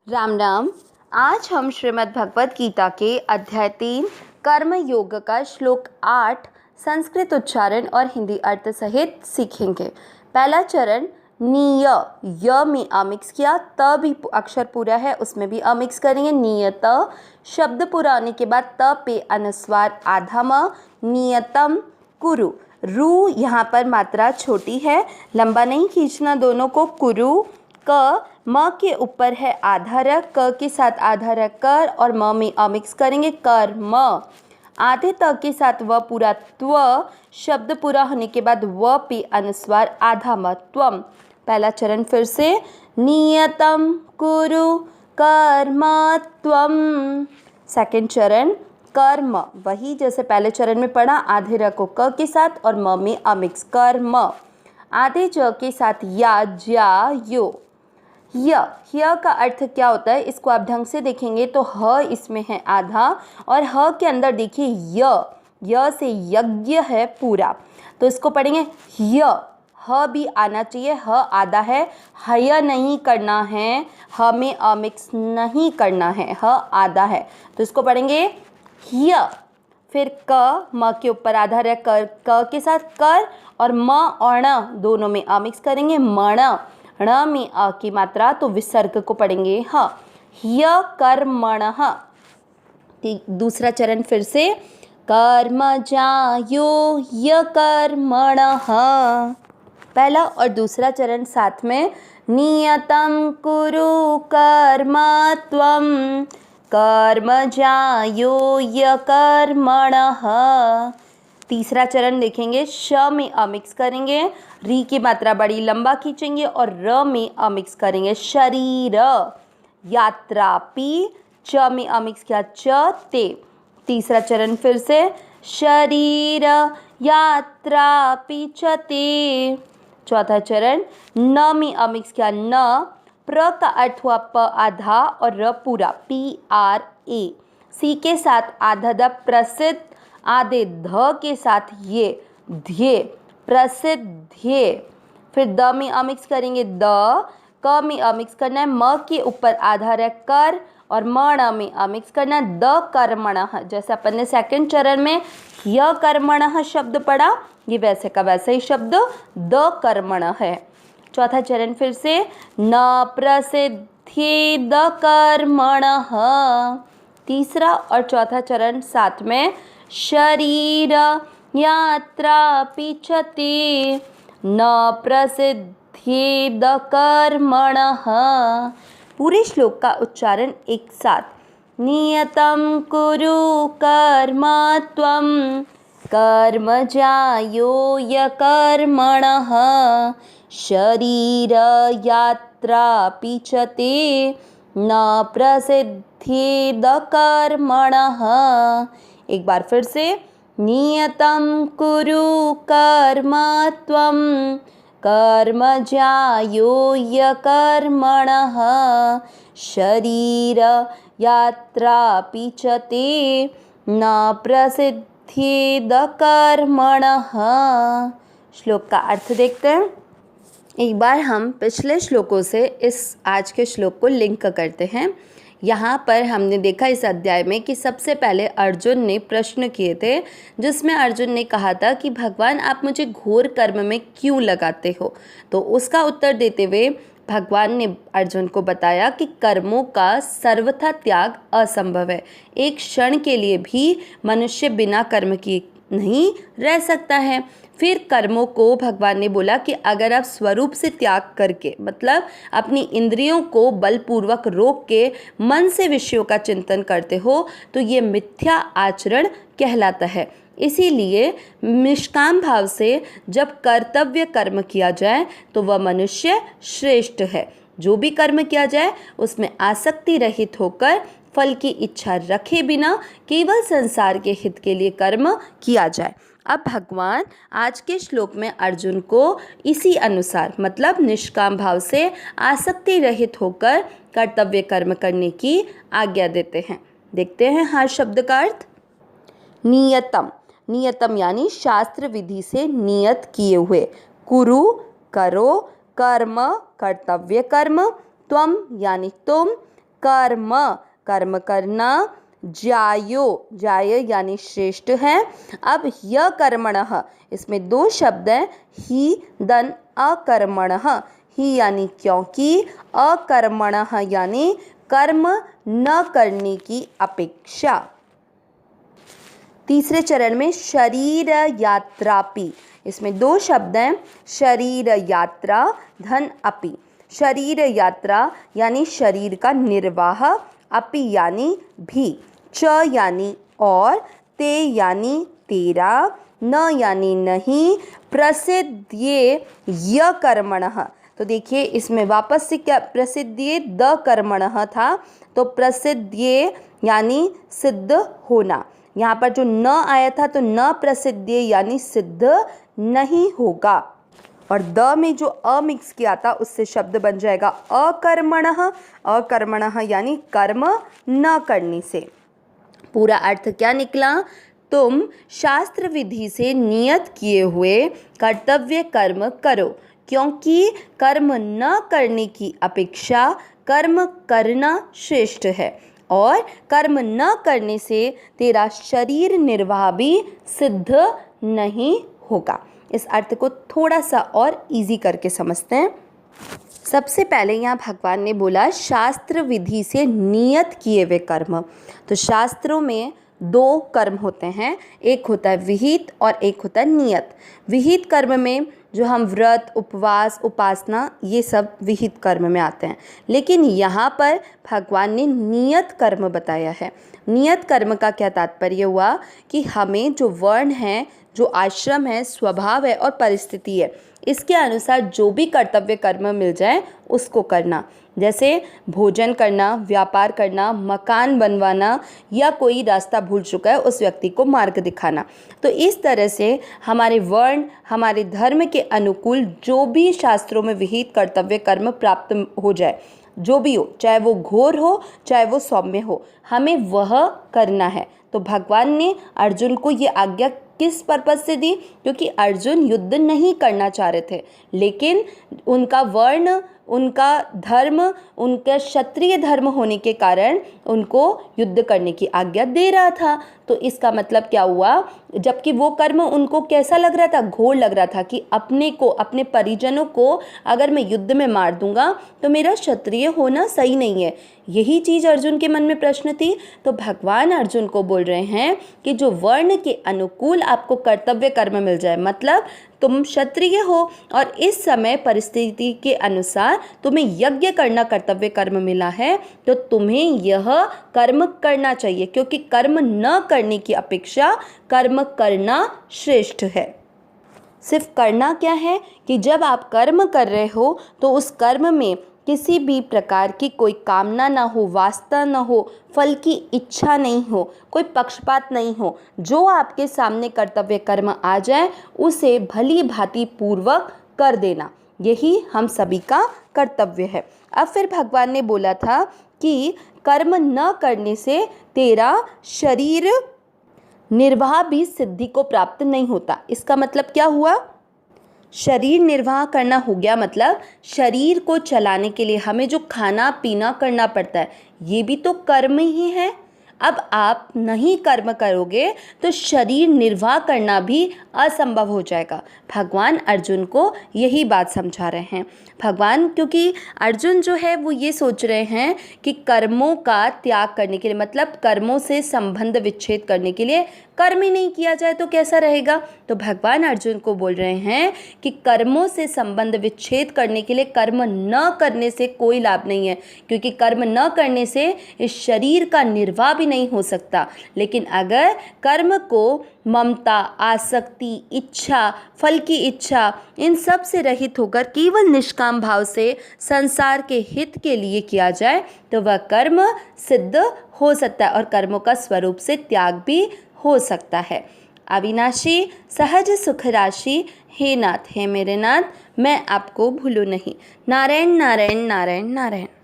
राम राम। आज हम श्रीमद् भगवत गीता के अध्याय 3 कर्म योग का श्लोक 8 संस्कृत उच्चारण और हिंदी अर्थ सहित सीखेंगे। पहला चरण निय, य में अमिक्स किया, त भी अक्षर पूरा है उसमें भी अमिक्स करेंगे। नियत शब्द पूरा होने के बाद त पे अनुस्वार आधा म, नियतम कुरु। रू यहाँ पर मात्रा छोटी है, लंबा नहीं खींचना दोनों को। कुरु क म के ऊपर है आधा र, क के साथ आधा र कर और म में अमिक्स करेंगे कर म। आधे त के साथ व पूरा त्व, शब्द पूरा होने के बाद व पे अनुस्वार आधा म त्वम। पहला चरण फिर से नियतम कुरु कर्म त्वम। सेकंड चरण कर्म, वही जैसे पहले चरण में पढ़ा, आधे र को क के साथ और म में अमिक्स कर्म। आधे ज के साथ या ज्या यो। य का अर्थ क्या होता है इसको आप ढंग से देखेंगे तो ह इसमें है आधा और ह के अंदर देखिए य से यज्ञ है पूरा, तो इसको पढ़ेंगे य। ह भी आना चाहिए, ह आधा है, हय नहीं करना है, ह में अमिक्स नहीं करना है, ह आधा है, तो इसको पढ़ेंगे य। फिर क, म के ऊपर आधा रह कर, क के साथ कर और म और ण दोनों में अमिक्स करेंगे मण। ण में अ की मात्रा तो विसर्ग को पढ़ेंगे ह। ह्य कर्मणः। दूसरा चरण फिर से कर्मजायो ह्य कर्मणः। पहला और दूसरा चरण साथ में नियतं कुरु कर्म त्वं कर्मजायो ह्य कर्मणः। तीसरा चरण देखेंगे, श में अमिक्स करेंगे, री की मात्रा बड़ी लंबा खींचेंगे और र में अमिक्स करेंगे शरीर। यात्रापि, च में अमिक्स किया च ते। तीसरा चरण फिर से शरीर यात्रापि च ते। चौथा चरण न में अमिक्स किया न, प्र का अर्थ हुआ प आधा और र पूरा PRA। सी के साथ आधा द प्रसिद्ध, आधे ध के साथ ये ध्ये प्रसिद्धे। फिर द में अमिक्स करेंगे द, क में अमिक्स करना है, म के ऊपर आधा रह कर और मण में अमिक्स करना है द कर्मणः। जैसे अपन ने सेकंड चरण में य कर्मणः शब्द पढ़ा, ये वैसे का वैसा ही शब्द द कर्मणः है। चौथा चरण फिर से न प्रसिद्धेद कर्मणः। तीसरा और चौथा चरण साथ में शरीर यात्रापि च ते न प्रसिद्धेद कर्मणः। पूरे श्लोक का उच्चारण एक साथ। नियतं कुरु कर्म त्वं कर्मजायो ह्य कर्मणः शरीर यात्रापि च ते न प्रसिद्धेद कर्मणः। एक बार फिर से नियतं कुरु कर्म त्वं कर्मजायो ह्य कर्मणः शरीर यात्रापि च ते न प्रसिद्धेद कर्मणः। श्लोक का अर्थ देखते हैं। एक बार हम पिछले श्लोकों से इस आज के श्लोक को लिंक करते हैं। यहाँ पर हमने देखा इस अध्याय में कि सबसे पहले अर्जुन ने प्रश्न किए थे, जिसमें अर्जुन ने कहा था कि भगवान आप मुझे घोर कर्म में क्यों लगाते हो। तो उसका उत्तर देते हुए भगवान ने अर्जुन को बताया कि कर्मों का सर्वथा त्याग असंभव है। एक क्षण के लिए भी मनुष्य बिना कर्म किए नहीं रह सकता है। फिर कर्मों को भगवान ने बोला कि अगर आप स्वरूप से त्याग करके, मतलब अपनी इंद्रियों को बलपूर्वक रोक के मन से विषयों का चिंतन करते हो तो ये मिथ्या आचरण कहलाता है। इसीलिए निष्काम भाव से जब कर्तव्य कर्म किया जाए तो वह मनुष्य श्रेष्ठ है। जो भी कर्म किया जाए उसमें आसक्ति रहित होकर फल की इच्छा रखे बिना केवल संसार के हित के लिए कर्म किया जाए। अब भगवान आज के श्लोक में अर्जुन को इसी अनुसार, मतलब निष्काम भाव से आसक्ति रहित होकर कर्तव्य कर्म करने की आज्ञा देते हैं। देखते हैं हर शब्द का अर्थ। नियतम, नियतम यानी शास्त्र विधि से नियत किए हुए। कुरु करो, कर्म कर्तव्य कर्म, त्वम यानी तुम, कर्म, कर्म करना, ज्यायो, ज्याय यानी श्रेष्ठ है। अब य कर्मणः, इसमें दो शब्द हैं, ही दन अकर्मणः, ही यानी क्योंकि, अकर्मणः यानी कर्म न करने की अपेक्षा। तीसरे चरण में शरीर यात्रापि, इसमें दो शब्द हैं, शरीर यात्रा धन अपि। शरीर यात्रा यानी शरीर का निर्वाह, अपि यानी भी, च यानी और, ते यानी तेरा, न यानी नहीं, प्रसिद्ध्ये य कर्मणः। तो देखिए इसमें वापस से क्या, प्रसिद्ध्ये द कर्मणः था, तो प्रसिद्ध्ये यानी सिद्ध होना। यहाँ पर जो न आया था तो न प्रसिद्धे यानी सिद्ध नहीं होगा, और द में जो अ मिक्स किया था उससे शब्द बन जाएगा अकर्मणः, अकर्मणः यानी कर्म न करने से। पूरा अर्थ क्या निकला, तुम शास्त्र विधि से नियत किए हुए कर्तव्य कर्म करो, क्योंकि कर्म न करने की अपेक्षा कर्म करना श्रेष्ठ है, और कर्म न करने से तेरा शरीर निर्वाह भी सिद्ध नहीं होगा। इस अर्थ को थोड़ा सा और इजी करके समझते हैं। सबसे पहले यहाँ भगवान ने बोला शास्त्र विधि से नियत किए हुए कर्म। तो शास्त्रों में दो कर्म होते हैं, एक होता है विहित और एक होता है नियत। विहित कर्म में जो हम व्रत, उपवास, उपासना, ये सब विहित कर्म में आते हैं, लेकिन यहाँ पर भगवान ने नियत कर्म बताया है। नियत कर्म का क्या तात्पर्य हुआ कि हमें जो वर्ण है, जो आश्रम है, स्वभाव है और परिस्थिति है, इसके अनुसार जो भी कर्तव्य कर्म मिल जाए उसको करना। जैसे भोजन करना, व्यापार करना, मकान बनवाना, या कोई रास्ता भूल चुका है उस व्यक्ति को मार्ग दिखाना। तो इस तरह से हमारे वर्ण, हमारे धर्म के अनुकूल जो भी शास्त्रों में विहित कर्तव्य कर्म प्राप्त हो जाए, जो भी हो, चाहे वो घोर हो चाहे वो सौम्य हो, हमें वह करना है। तो भगवान ने अर्जुन को ये आज्ञा किस पर्पज़ से दी, क्योंकि अर्जुन युद्ध नहीं करना चाह रहे थे, लेकिन उनका वर्ण, उनका धर्म, उनका क्षत्रिय धर्म होने के कारण उनको युद्ध करने की आज्ञा दे रहा था। तो इसका मतलब क्या हुआ, जबकि वो कर्म उनको कैसा लग रहा था, घोर लग रहा था कि अपने को, अपने परिजनों को अगर मैं युद्ध में मार दूंगा तो मेरा क्षत्रिय होना सही नहीं है। यही चीज़ अर्जुन के मन में प्रश्न थी। तो भगवान अर्जुन को बोल रहे हैं कि जो वर्ण के अनुकूल आपको कर्तव्य कर्म मिल जाए, मतलब तुम क्षत्रिय हो और इस समय परिस्थिति के अनुसार तुम्हें यज्ञ करना कर्तव्य कर्म मिला है, तो तुम्हें यह कर्म करना चाहिए, क्योंकि कर्म न करने की अपेक्षा कर्म करना श्रेष्ठ है। सिर्फ करना क्या है कि जब आप कर्म कर रहे हो तो उस कर्म में किसी भी प्रकार की कोई कामना ना हो, वास्ता ना हो, फल की इच्छा नहीं हो, कोई पक्षपात नहीं हो। जो आपके सामने कर्तव्य कर्म आ जाए उसे भली भांति पूर्वक कर देना, यही हम सभी का कर्तव्य है। अब फिर भगवान ने बोला था कि कर्म न करने से तेरा शरीर निर्वाह भी सिद्धि को प्राप्त नहीं होता। इसका मतलब क्या हुआ, शरीर निर्वाह करना हो गया मतलब शरीर को चलाने के लिए हमें जो खाना पीना करना पड़ता है, ये भी तो कर्म ही है। अब आप नहीं कर्म करोगे तो शरीर निर्वाह करना भी असंभव हो जाएगा। भगवान अर्जुन को यही बात समझा रहे हैं। भगवान, क्योंकि अर्जुन जो है वो ये सोच रहे हैं कि कर्मों का त्याग करने के लिए, मतलब कर्मों से संबंध विच्छेद करने के लिए कर्म ही नहीं किया जाए तो कैसा रहेगा। तो भगवान अर्जुन को बोल रहे हैं कि कर्मों से संबंध विच्छेद करने के लिए कर्म न करने से कोई लाभ नहीं है, क्योंकि कर्म न करने से इस शरीर का निर्वाह भी नहीं हो सकता। लेकिन अगर कर्म को ममता, आसक्ति, इच्छा, फल की इच्छा, इन सब से रहित होकर केवल निष्काम भाव से संसार के हित के लिए किया जाए तो वह कर्म सिद्ध हो सकता है और कर्मों का स्वरूप से त्याग भी हो सकता है। अविनाशी सहज सुख राशि, हे नाथ, हे मेरे नाथ, मैं आपको भूलूं नहीं। नारायण नारायण नारायण नारायण।